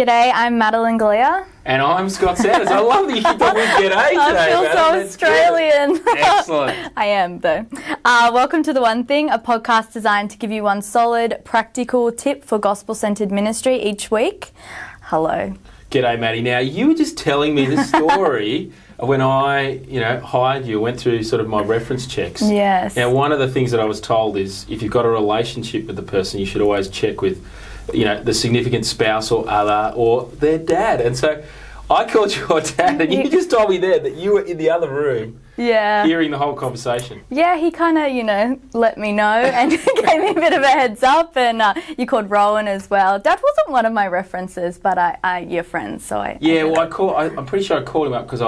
G'day, I'm Madeleine Galea. And I'm Scott Sanders. I love that you keep on with g'day today. I feel so Australian. Excellent. I am, though. Welcome to The One Thing, a podcast designed to give you one solid, practical tip for gospel-centred ministry each week. Hello. G'day, Maddie. Now, you were just telling me the story when I, hired you, went through sort of my reference checks. Yes. Now, one of the things that I was told is if you've got a relationship with the person, you should always check with, the significant spouse or other or their dad. And so I called your dad and you just told me there that you were in the other room hearing the whole conversation. Yeah, he kind of, let me know and gave me a bit of a heads up, and you called Rowan as well. Dad wasn't one of my references, but you're friends, so I... Yeah, well, I'm pretty sure I called him up because I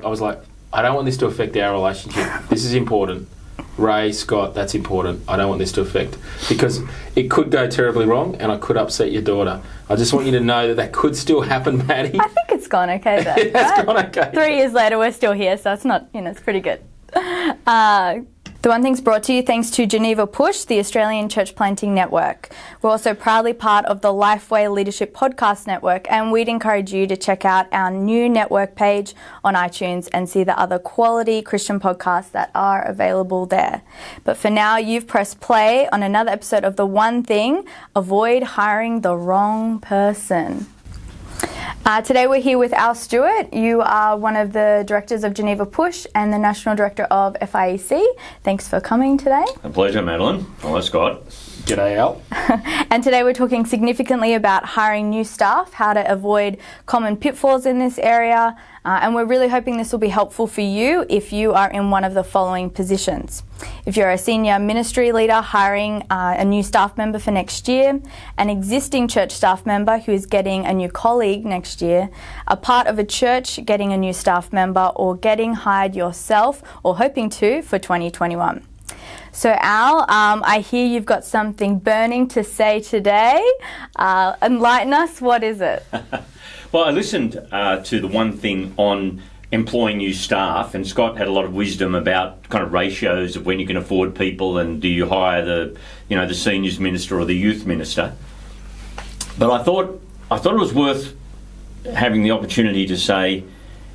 was like, I don't want this to affect our relationship. This is important. Ray, Scott, that's important. I don't want this to affect, because it could go terribly wrong and I could upset your daughter. I just want you to know that could still happen, Maddie. I think it's gone okay though. It's gone okay. 3 years later, we're still here, so it's not, it's pretty good. The One Thing's brought to you thanks to Geneva Push, the Australian Church Planting Network. We're also proudly part of the Lifeway Leadership Podcast Network, and we'd encourage you to check out our new network page on iTunes and see the other quality Christian podcasts that are available there. But for now, you've pressed play on another episode of The One Thing: Avoid Hiring the Wrong Person. Today we're here with Stewart. You are one of the directors of Geneva Push and the national director of FIEC. Thanks for coming today. A pleasure, Madeleine. Hello, Scott. G'day, Al. And today we're talking significantly about hiring new staff, how to avoid common pitfalls in this area, and we're really hoping this will be helpful for you if you are in one of the following positions. If you're a senior ministry leader hiring a new staff member for next year, an existing church staff member who is getting a new colleague next year, a part of a church getting a new staff member, or getting hired yourself or hoping to for 2021. So Al, I hear you've got something burning to say today. Enlighten us, what is it? Well, I listened to The One Thing on employing new staff, and Scott had a lot of wisdom about kind of ratios of when you can afford people and do you hire the seniors minister or the youth minister. But I thought it was worth having the opportunity to say,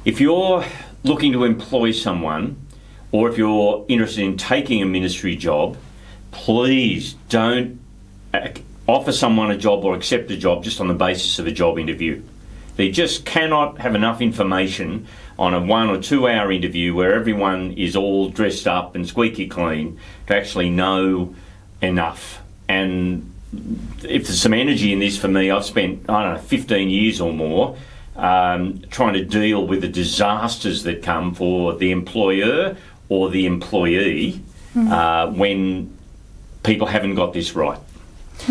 if you're looking to employ someone, or if you're interested in taking a ministry job, please don't offer someone a job or accept a job just on the basis of a job interview. They just cannot have enough information on a 1 or 2 hour interview where everyone is all dressed up and squeaky clean to actually know enough. And if there's some energy in this for me, I've spent, 15 years or more trying to deal with the disasters that come for the employer or the employee when people haven't got this right.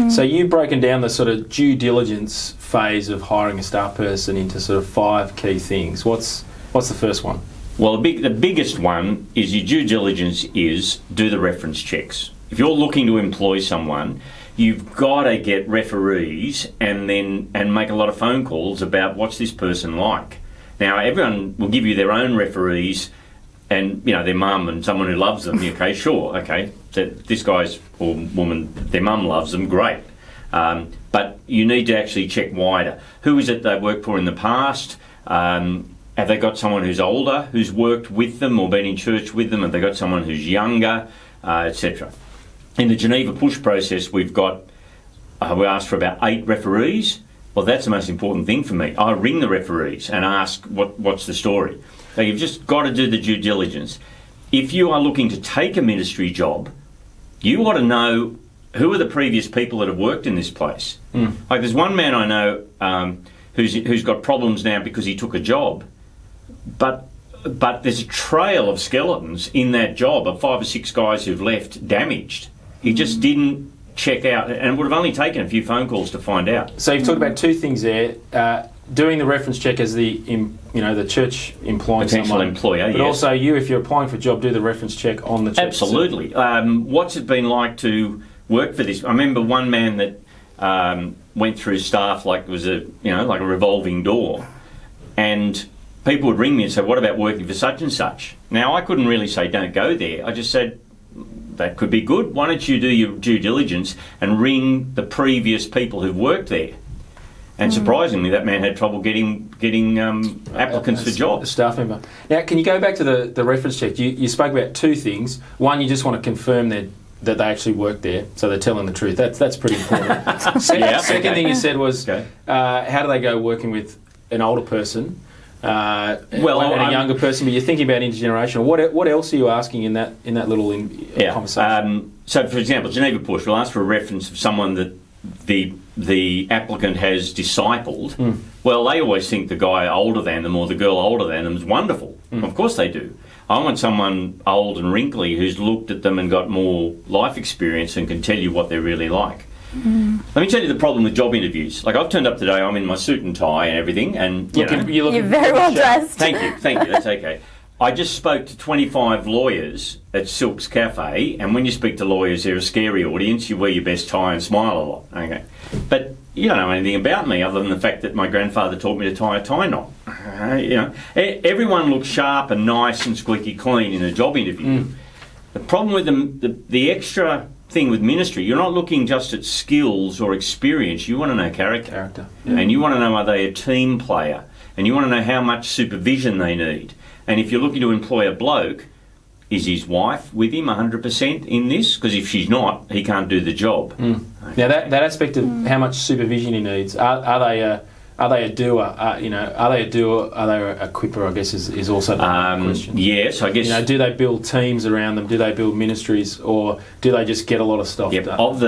So you've broken down the sort of due diligence phase of hiring a staff person into sort of 5 key things. What's the first one? Well, the biggest one is your due diligence is do the reference checks. If you're looking to employ someone, you've got to get referees and make a lot of phone calls about what's this person like. Now, everyone will give you their own referees and, their mum and someone who loves them. Okay, sure, okay, this guy's or woman, their mum loves them, great. But you need to actually check wider. Who is it they've worked for in the past? Have they got someone who's older, who's worked with them or been in church with them? Have they got someone who's younger, etc.? In the Geneva Push process, we asked for about 8 referees. Well, that's the most important thing for me. I ring the referees and ask what's the story. So you've just got to do the due diligence. If you are looking to take a ministry job, you ought to know who are the previous people that have worked in this place. Like there's one man I know who's got problems now because he took a job, but there's a trail of skeletons in that job of 5 or 6 guys who've left damaged. He just didn't check out, and it would have only taken a few phone calls to find out. So you've talked about 2 things there. Doing the reference check as the church employing potential someone, employer, but yes. also you, if you're applying for a job, do the reference check on the church. Absolutely. What's it been like to work for this? I remember one man that went through staff like it was like a revolving door, and people would ring me and say, "What about working for such and such?" Now I couldn't really say don't go there. I just said, that could be good. Why don't you do your due diligence and ring the previous people who've worked there? And surprisingly, that man had trouble getting applicants for A jobs. staff member. Now, can you go back to the reference check? You spoke about two things. One, you just want to confirm that they actually work there, so they're telling the truth. That's pretty important. Second thing you said was, how do they go working with an older person and a younger person? But you're thinking about intergenerational. What else are you asking in that little conversation? So, for example, Geneva Push will ask for a reference of someone that the applicant has discipled. Well, they always think the guy older than them or the girl older than them is wonderful. Of course they do. I want someone old and wrinkly who's looked at them and got more life experience and can tell you what they're really like. Let me tell you the problem with job interviews. Like, I've turned up today, I'm in my suit and tie and everything, and you're very well dressed. Thank you, that's okay. I just spoke to 25 lawyers at Silk's Cafe, and when you speak to lawyers, they're a scary audience. You wear your best tie and smile a lot. Okay, but you don't know anything about me other than the fact that my grandfather taught me to tie a tie knot. Everyone looks sharp and nice and squeaky clean in a job interview. The problem with the extra thing with ministry, you're not looking just at skills or experience. You want to know character. And you want to know, are they a team player? And you want to know how much supervision they need. And if you're looking to employ a bloke, is his wife with him 100% in this? Because if she's not, he can't do the job. Okay. Now that aspect of how much supervision he needs, are they a doer? Are they a doer? Are they a quipper? I guess is also the question. Yes, I guess. Do they build teams around them? Do they build ministries, or do they just get a lot of stuff done? Of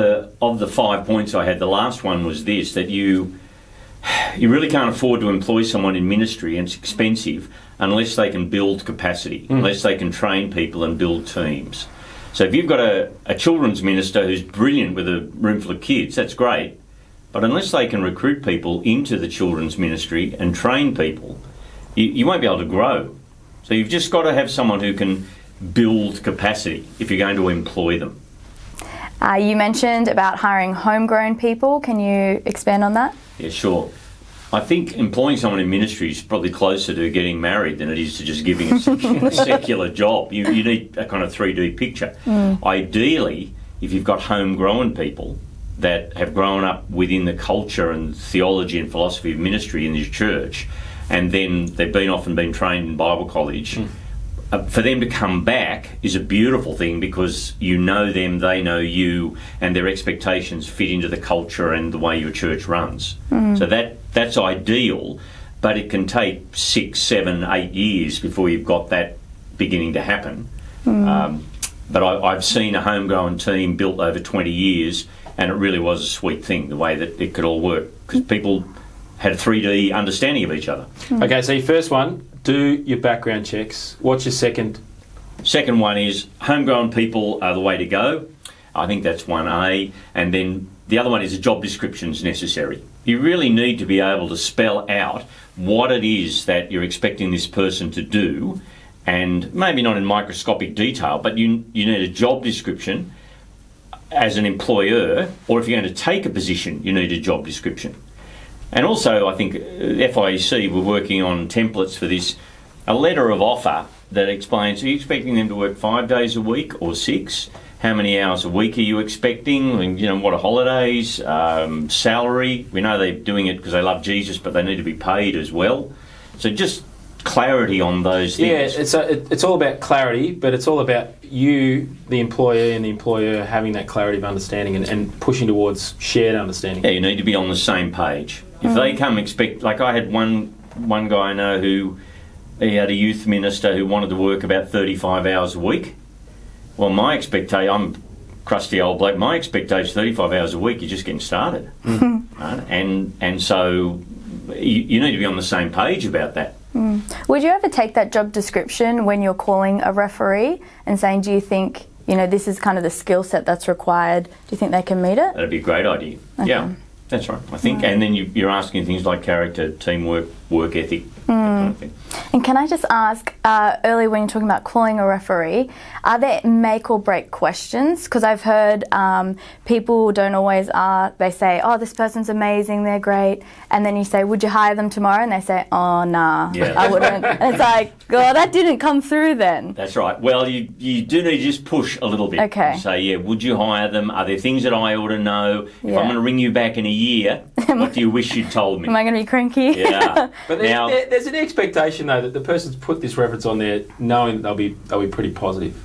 the 5 points I had, the last one was this: that you really can't afford to employ someone in ministry, and it's expensive, unless they can build capacity, unless they can train people and build teams. So if you've got a children's minister who's brilliant with a room full of kids, that's great. But unless they can recruit people into the children's ministry and train people, you won't be able to grow. So you've just got to have someone who can build capacity if you're going to employ them. You mentioned about hiring homegrown people. Can you expand on that? Yeah, sure. I think employing someone in ministry is probably closer to getting married than it is to just giving a secular job. You need a kind of 3D picture. Ideally, if you've got homegrown people that have grown up within the culture and theology and philosophy of ministry in this church, and then they've been off and been trained in Bible college, for them to come back is a beautiful thing, because you know them, they know you, and their expectations fit into the culture and the way your church runs. So that's ideal, but it can take 6, 7, 8 years before you've got that beginning to happen. But I've seen a homegrown team built over 20 years, and it really was a sweet thing, the way that it could all work, because people had a 3D understanding of each other. Okay, so your first one, do your background checks. What's your second? Second one is homegrown people are the way to go. I think that's 1A. And then the other one is a job description is necessary. You really need to be able to spell out what it is that you're expecting this person to do, and maybe not in microscopic detail, but you need a job description as an employer, or if you're going to take a position, you need a job description. And also, I think FIEC were working on templates for this, a letter of offer that explains, are you expecting them to work 5 days a week or 6? How many hours a week are you expecting? And, what are holidays, salary? We know they're doing it because they love Jesus, but they need to be paid as well. So just clarity on those things. Yeah, it's all about clarity, but it's all about you, the employer, and the employer having that clarity of understanding and pushing towards shared understanding. Yeah, you need to be on the same page. If they come expect, like I had one guy I know who, he had a youth minister who wanted to work about 35 hours a week. Well, my expectation, I'm crusty old bloke, my expectation 35 hours a week, you're just getting started. Right? And so you need to be on the same page about that. Would you ever take that job description when you're calling a referee and saying, do you think, this is kind of the skill set that's required, do you think they can meet it? That'd be a great idea. Okay. Yeah, that's right, I think. And then you're asking things like character, teamwork, work ethic, that kind of thing. And can I just ask, earlier when you're talking about calling a referee, are there make or break questions? Because I've heard people don't always, they say, oh, this person's amazing, they're great. And then you say, would you hire them tomorrow? And they say, oh, nah, I wouldn't. And it's like, oh, that didn't come through then. That's right. Well, you do need to just push a little bit. Okay. And say, would you hire them? Are there things that I ought to know? If I'm going to ring you back in a year, what do you wish you'd told me? Am I going to be cranky? Yeah. But there's an expectation though that the person's put this reference on there knowing that they'll be pretty positive.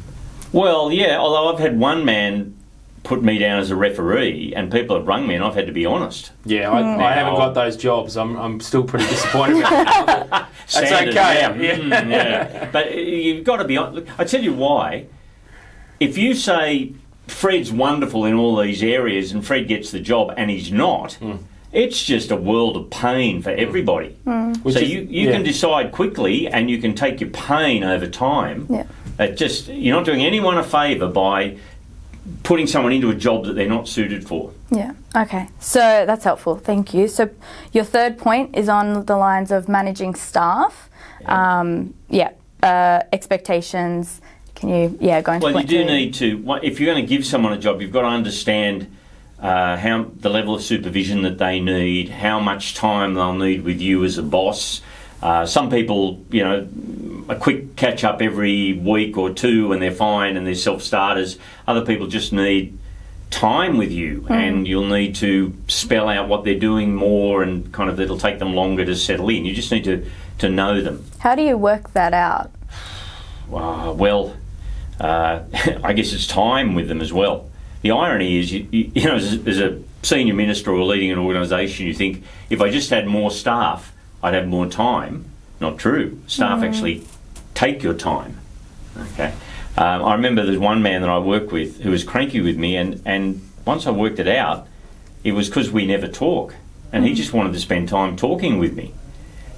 Well, yeah, although I've had one man put me down as a referee and people have rung me and I've had to be honest. Yeah, I haven't got those jobs. I'm still pretty disappointed with it. That's Sanded okay. down. Yeah. But you've got to be honest. I tell you why. If you say Fred's wonderful in all these areas and Fred gets the job and he's not, it's just a world of pain for everybody. So you can decide quickly and you can take your pain over time. Yeah. You're not doing anyone a favour by putting someone into a job that they're not suited for. Yeah. Okay. So that's helpful. Thank you. So your third point is on the lines of managing staff. Expectations. Can you go into Well, you point do two? need to. If you're going to give someone a job, you've got to understand how the level of supervision that they need, how much time they'll need with you as a boss. Some people, a quick catch up every week or two and they're fine and they're self-starters. Other people just need time with you and you'll need to spell out what they're doing more and kind of it'll take them longer to settle in. You just need to know them. How do you work that out? I guess it's time with them as well. The irony is, as a senior minister or leading an organisation, you think, if I just had more staff, I'd have more time. Not true. Staff actually take your time. Okay. I remember there's one man that I worked with who was cranky with me, and once I worked it out, it was because we never talk, and he just wanted to spend time talking with me.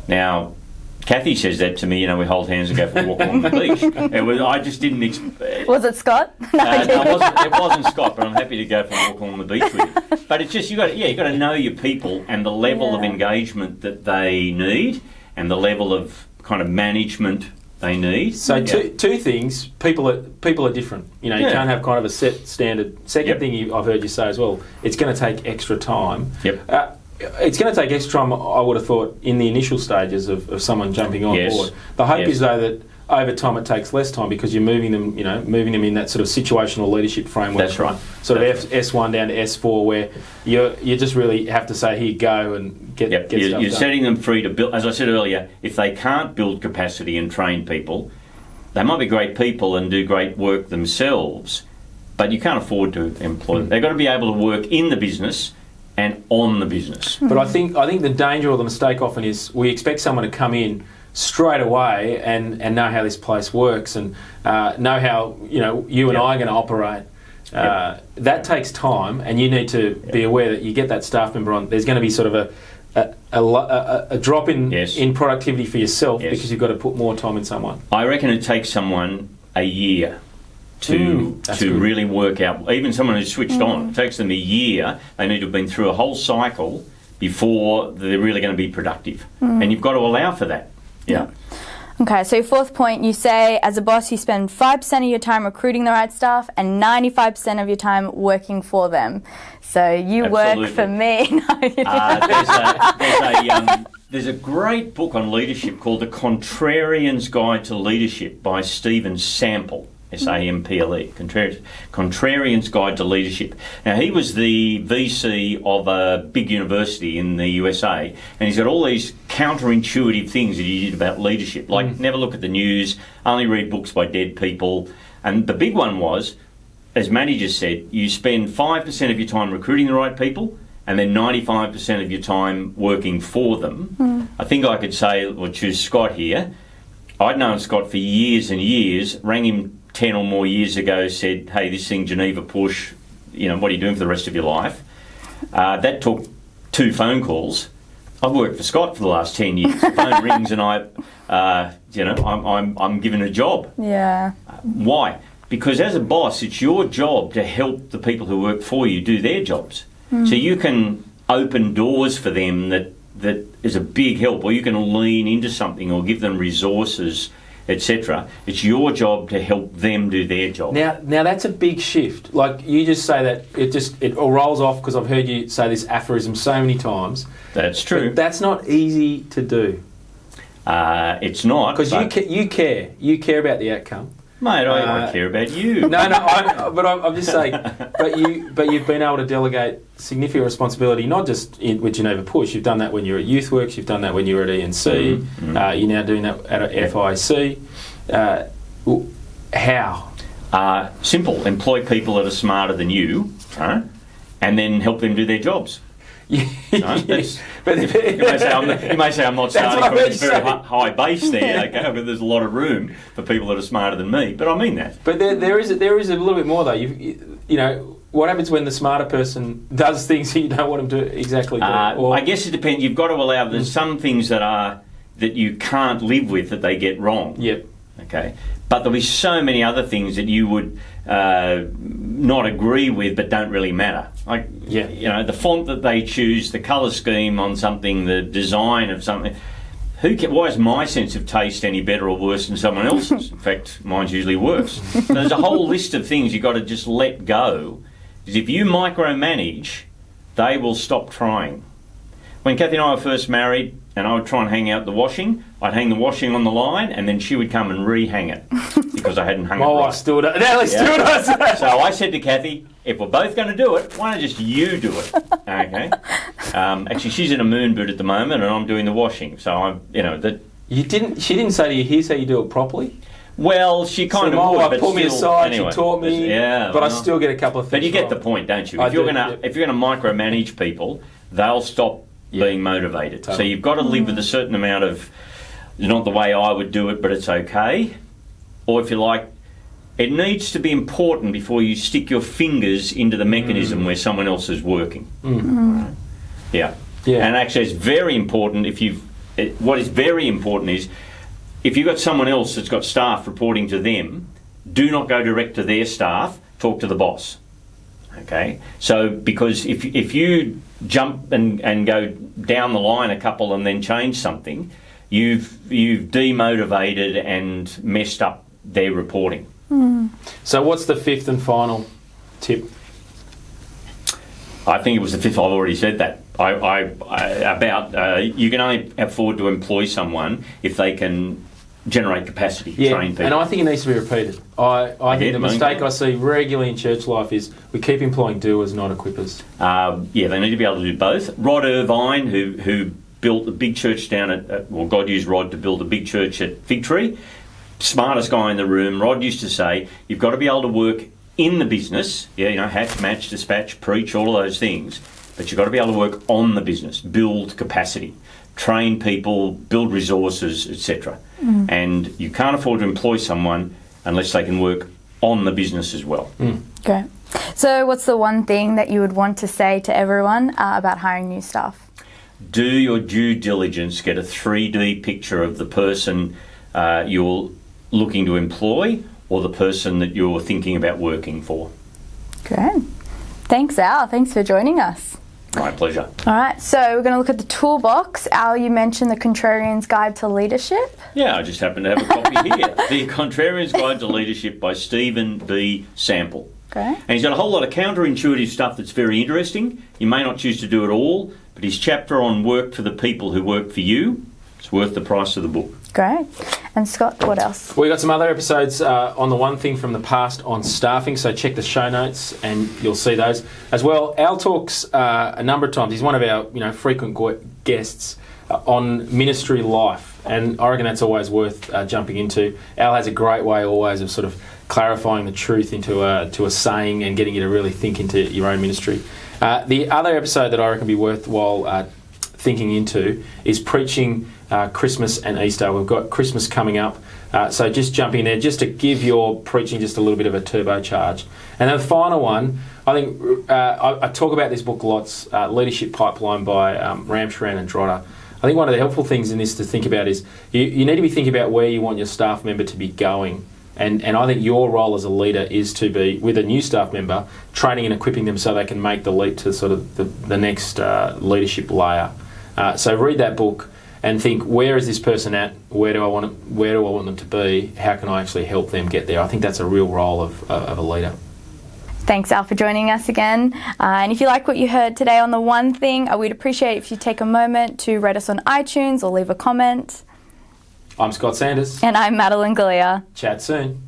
Now, Kathy says that to me, we hold hands and go for a walk along the beach. I just didn't expect... Was it Scott? It wasn't Scott, but I'm happy to go for a walk along the beach with you. But it's just, you've got to know your people and the level of engagement that they need and the level of kind of management they need. So two things. People are different. You can't have kind of a set standard. Second thing I've heard you say as well, it's going to take extra time. Yep. It's going to take extra time, I would have thought, in the initial stages of someone jumping on board. The hope is, though, that over time it takes less time because you're moving them in that sort of situational leadership framework. That's right. Sort of S1 down to S4, where you just really have to say, here, go, and get stuff done. You're setting them free to build. As I said earlier, if they can't build capacity and train people, they might be great people and do great work themselves, but you can't afford to employ them. They've got to be able to work in the business and on the business. But I think the danger or the mistake often is we expect someone to come in straight away and know how this place works and know how you and I are going to operate. That takes time, and you need to be aware that you get that staff member on. There's going to be sort of a drop in productivity for yourself because you've got to put more time in someone. I reckon it takes someone a year to really work out, even someone who's switched on. It takes them a year. They need to have been through a whole cycle before they're really going to be productive. And you've got to allow for that. Yeah. Okay, so your fourth point, you say as a boss you spend 5% of your time recruiting the right staff and 95% of your time working for them. So you work for me. There's a great book on leadership called The Contrarian's Guide to Leadership by Stephen Sample. S-A-M-P-L-E, Contrarian's Guide to Leadership. Now, he was the VC of a big university in the USA, and he's got all these counterintuitive things that he did about leadership, like never look at the news, only read books by dead people. And the big one was, as managers said, you spend 5% of your time recruiting the right people, and then 95% of your time working for them. I think I could say, or choose Scott here. I'd known Scott for years and years, rang him 10 or more years ago, said, hey, this thing, Geneva Push, what are you doing for the rest of your life? That took 2 phone calls. I've worked for Scott for the last 10 years. The phone rings and I'm given a job. Yeah. Why? Because as a boss, it's your job to help the people who work for you do their jobs. So you can open doors for them that is a big help, or you can lean into something or give them resources, etc. It's your job to help them do their job. Now that's a big shift. Like you just say that it all rolls off because I've heard you say this aphorism so many times. That's true. But that's not easy to do. It's not because you care about the outcome. Mate, I don't care about you. No, I'm just saying. But you've been able to delegate significant responsibility, not just with Geneva Push. You've done that when you're at YouthWorks. You've done that when you were at ENC. You're now doing that at FIC. How? Simple. Employ people that are smarter than you, and then help them do their jobs. You may say I'm not starting from a very high base there, okay? I mean, there's a lot of room for people that are smarter than me, but I mean that. But there is a little bit more though. You know, what happens when the smarter person does things that you don't want them to exactly do? I guess it depends. You've got to allow. There's some things that you can't live with that they get wrong. Yep. Okay. But there'll be so many other things that you would not agree with, but don't really matter. Like, you know, the font that they choose, the colour scheme on something, the design of something. Why is my sense of taste any better or worse than someone else's? In fact, mine's usually worse. So there's a whole list of things you've got to just let go. Because if you micromanage, they will stop trying. When Kathy and I were first married, and I would try and hang out the washing, I'd hang the washing on the line, and then she would come and re-hang it because I hadn't hung it right. My wife still does. Still does that. So I said to Kathy, if we're both going to do it, why don't just you do it? Okay. Actually, she's in a moon boot at the moment, and I'm doing the washing. So I'm, that. She didn't say to you, "Here's how you do it properly." Well, she kind of would, but pulled me aside. Anyway, she taught me. But I still get a couple of things. But you get the point, don't you? If you're going to micromanage people, they'll stop being motivated. Totally. So you've got to live with a certain amount of, not the way I would do it, but it's okay. Or if you like, it needs to be important before you stick your fingers into the mechanism where someone else is working. Right? Yeah. And actually, it's very important what is very important is if you've got someone else that's got staff reporting to them, do not go direct to their staff, talk to the boss. Okay, so because if you jump and go down the line a couple and then change something, you've demotivated and messed up their reporting. So what's the fifth and final tip? I think it was the fifth. I've already said that. You can only afford to employ someone if they can generate capacity, train people. And I think it needs to be repeated. I think the mistake I see regularly in church life is we keep employing doers, not equippers. They need to be able to do both. Rod Irvine, who built a big church down God used Rod to build a big church at Fig Tree, smartest guy in the room. Rod used to say, you've got to be able to work in the business, hatch, match, dispatch, preach, all of those things, but you've got to be able to work on the business, build capacity, train people, build resources, etc. And you can't afford to employ someone unless they can work on the business as well. Great. So what's the one thing that you would want to say to everyone about hiring new staff? Do your due diligence, get a 3D picture of the person you're looking to employ or the person that you're thinking about working for. Great. Thanks, Al. Thanks for joining us. My pleasure. All right, so we're going to look at the toolbox. Al, you mentioned the Contrarian's Guide to Leadership. Yeah, I just happen to have a copy here. The Contrarian's Guide to Leadership by Stephen B. Sample. Okay. And he's got a whole lot of counterintuitive stuff that's very interesting. You may not choose to do it all, but his chapter on work for the people who work for you, it's worth the price of the book. Great. And Scott, what else? We got some other episodes on the one thing from the past on staffing, so check the show notes and you'll see those as well. Al talks a number of times. He's one of our frequent guests on ministry life, and I reckon that's always worth jumping into. Al has a great way always of sort of clarifying the truth into a saying and getting you to really think into your own ministry. The other episode that I reckon would be worthwhile thinking into is preaching Christmas and Easter. We've got Christmas coming up, so just jump in there just to give your preaching just a little bit of a turbocharge. And then the final one, I think I talk about this book lots, Leadership Pipeline by Ram Shran and Drotter. I think one of the helpful things in this to think about is you need to be thinking about where you want your staff member to be going. And I think your role as a leader is to be, with a new staff member, training and equipping them so they can make the leap to sort of the next leadership layer. So read that book and think, where is this person at? Where do I want them to be? How can I actually help them get there? I think that's a real role of a leader. Thanks, Al, for joining us again. And if you like what you heard today on The One Thing, we'd appreciate if you take a moment to rate us on iTunes or leave a comment. I'm Scott Sanders. And I'm Madeleine Galea. Chat soon.